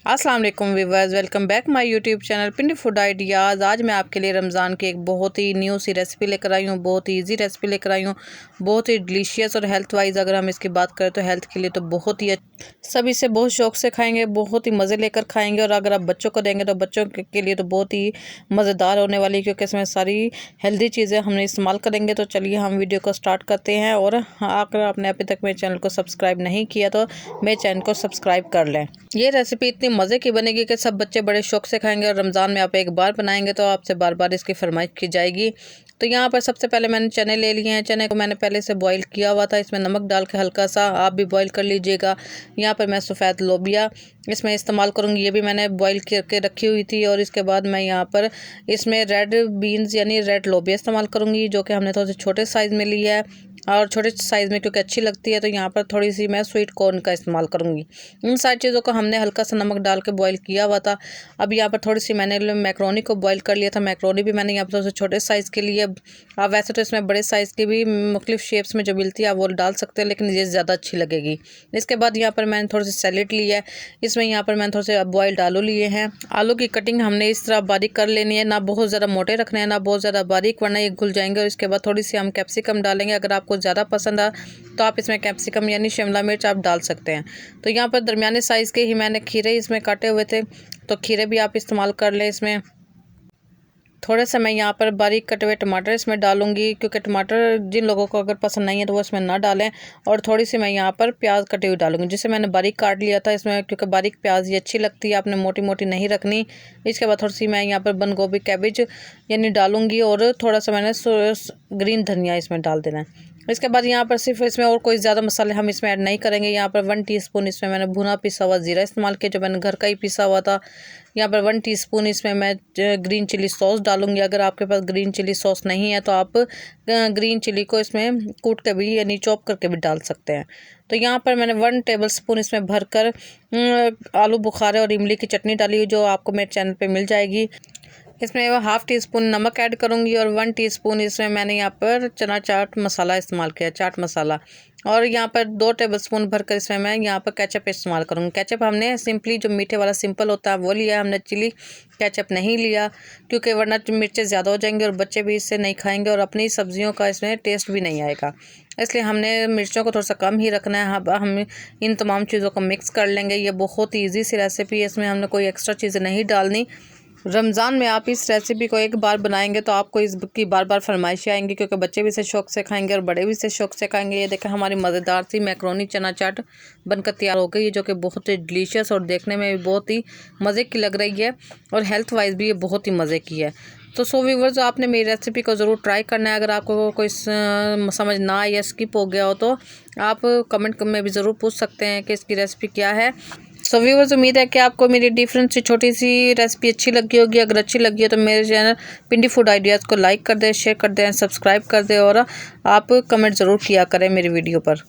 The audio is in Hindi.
अस्सलाम वालेकुम viewers, welcome back my YouTube channel Pindi food ideas. आज मैं आपके लिए रमज़ान की एक बहुत ही न्यू सी रेसिपी लेकर आई हूँ, बहुत ही इजी रेसिपी लेकर आई हूँ, बहुत ही डिलीशियस और हेल्थ वाइज अगर हम इसकी बात करें तो हेल्थ के लिए तो बहुत ही सब इसे बहुत शौक से खाएंगे, बहुत ही मज़े लेकर खाएंगे। और अगर आप बच्चों को देंगे तो बच्चों के लिए तो बहुत ही मज़ेदार होने वाली है, क्योंकि इसमें सारी हेल्दी चीज़ें हमने इस्तेमाल करेंगे। तो चलिए हम वीडियो को स्टार्ट करते हैं। और अगर आपने अभी तक मेरे चैनल को सब्सक्राइब नहीं किया तो मेरे चैनल को सब्सक्राइब कर लें। ये रेसिपी इतनी मज़े की बनेगी कि सब बच्चे बड़े शौक से खाएंगे, और रमज़ान में आप एक बार बनाएंगे तो आपसे बार बार इसकी फरमाइश की जाएगी। तो यहाँ पर सबसे पहले मैंने चने ले लिए हैं। चने को मैंने पहले से बॉईल किया हुआ था, इसमें नमक डाल के हल्का सा आप भी बॉईल कर लीजिएगा। यहाँ पर मैं सफ़ेद लोबिया इसमें इस्तेमाल करूँगी, ये भी मैंने बॉईल करके रखी हुई थी। और इसके बाद मैं यहाँ पर इसमें रेड बीन्स यानी रेड लोबिया इस्तेमाल करूँगी, जो कि हमने थोड़े से छोटे साइज़ में लिया है, और छोटे साइज़ में क्योंकि अच्छी लगती है। तो यहाँ पर थोड़ी सी मैं स्वीट कॉर्न का इस्तेमाल करूँगी। इन सारी चीज़ों को हमने हल्का सा नमक डाल के बॉईल किया हुआ था। अब यहाँ पर थोड़ी सी मैंने मैक्रोनी को बॉईल कर लिया था। मैक्रोनी भी मैंने यहाँ पर थोड़े छोटे साइज़ के लिए, आप वैसे तो इसमें बड़े साइज़ की भी मुख्तलिफ शेप्स में जो मिलती है आप वो डाल सकते हैं, लेकिन ये ज़्यादा अच्छी लगेगी। इसके बाद यहाँ पर मैंने थोड़ी सी सैलेड ली है, इसमें यहाँ पर मैंने थोड़े से बॉइल्ड आलू लिए हैं। आलू की कटिंग हमने इस तरह बारीक कर लेनी है, ना बहुत ज़्यादा मोटे रखने हैं ना बहुत ज़्यादा बारीक, वरना ये घुल जाएंगे। और इसके बाद थोड़ी सी हम कैप्सिकम डालेंगे। अगर आपको ज़्यादा पसंद आ तो आप इसमें कैप्सिकम यानी शिमला मिर्च आप डाल सकते हैं। तो यहाँ पर दरमियाने साइज़ के ही मैंने खीरे इसमें काटे हुए थे, तो खीरे भी आप इस्तेमाल कर लें। इसमें थोड़े से मैं यहाँ पर बारीक कटे हुए टमाटर इसमें डालूंगी, क्योंकि टमाटर जिन लोगों को अगर पसंद नहीं है तो वो इसमें ना डालें। और थोड़ी सी मैं यहाँ पर प्याज कटी हुई डालूंगी, जिसे मैंने बारीक काट लिया था इसमें, क्योंकि बारीक प्याज ये अच्छी लगती है, आपने मोटी मोटी नहीं रखनी। इसके बाद थोड़ी सी मैं यहाँ पर बंद गोभी कैबेज यानी डालूंगी, और थोड़ा सा मैंने ग्रीन धनिया इसमें डाल देना है। इसके बाद यहाँ पर सिर्फ इसमें और कोई ज़्यादा मसाले हम इसमें ऐड नहीं करेंगे। यहाँ पर 1 टीस्पून इसमें मैंने भुना पिसा हुआ ज़ीरा इस्तेमाल किया, जो मैंने घर का ही पिसा हुआ था। यहाँ पर 1 टीस्पून इसमें मैं ग्रीन चिली सॉस डालूंगी। अगर आपके पास ग्रीन चिली सॉस नहीं है तो आप ग्रीन चिली को इसमें कूट के भी यानी चॉप करके भी डाल सकते हैं। तो यहाँ पर मैंने 1 टेबलस्पून इसमें भरकर आलू बुखारे और इमली की चटनी डाली, जो आपको मेरे चैनल पर मिल जाएगी। इसमें 1/2 टीस्पून नमक ऐड करूंगी, और 1 टीस्पून इसमें मैंने यहाँ पर चना चाट मसाला इस्तेमाल किया, चाट मसाला। और यहाँ पर 2 टेबलस्पून भरकर इसमें मैं यहाँ पर केचप इस्तेमाल करूँगी। केचप हमने सिंपली जो मीठे वाला सिंपल होता है वो लिया, हमने चिली केचप नहीं लिया, क्योंकि वरना मिर्चें ज़्यादा हो जाएंगी और बच्चे भी इससे नहीं खाएंगे, और अपनी सब्जियों का इसमें टेस्ट भी नहीं आएगा। इसलिए हमने मिर्चों को थोड़ा सा कम ही रखना है। हम इन तमाम चीज़ों को मिक्स कर लेंगे। ये बहुत ही ईजी सी रेसिपी है, इसमें हमने कोई एक्स्ट्रा चीज़ें नहीं डालनी। रमज़ान में आप इस रेसिपी को एक बार बनाएंगे तो आपको इसकी बार बार फरमाइशें आएंगी, क्योंकि बच्चे भी इसे शौक से खाएंगे और बड़े भी इसे शौक से खाएंगे। ये देखें हमारी मज़ेदार सी मैक्रोनी चना चाट बनकर तैयार हो गई है, जो कि बहुत ही डिलीशियस और देखने में भी बहुत ही मज़े की लग रही है, और हेल्थ वाइज भी ये बहुत ही मज़े की है। तो व्यूअर्स, आपने मेरी रेसिपी को ज़रूर ट्राई करना है। अगर आपको कोई समझ ना आए या स्किप हो गया हो तो आप कमेंट में भी ज़रूर पूछ सकते हैं कि इसकी रेसिपी क्या है। व्यूअर्स, उम्मीद है कि आपको मेरी डिफरेंट सी छोटी सी रेसिपी अच्छी लगी होगी। अगर अच्छी लगी है तो मेरे चैनल पिंडी फूड आइडियाज़ को लाइक कर दें, शेयर कर दें, सब्सक्राइब कर दें, और आप कमेंट ज़रूर किया करें मेरी वीडियो पर।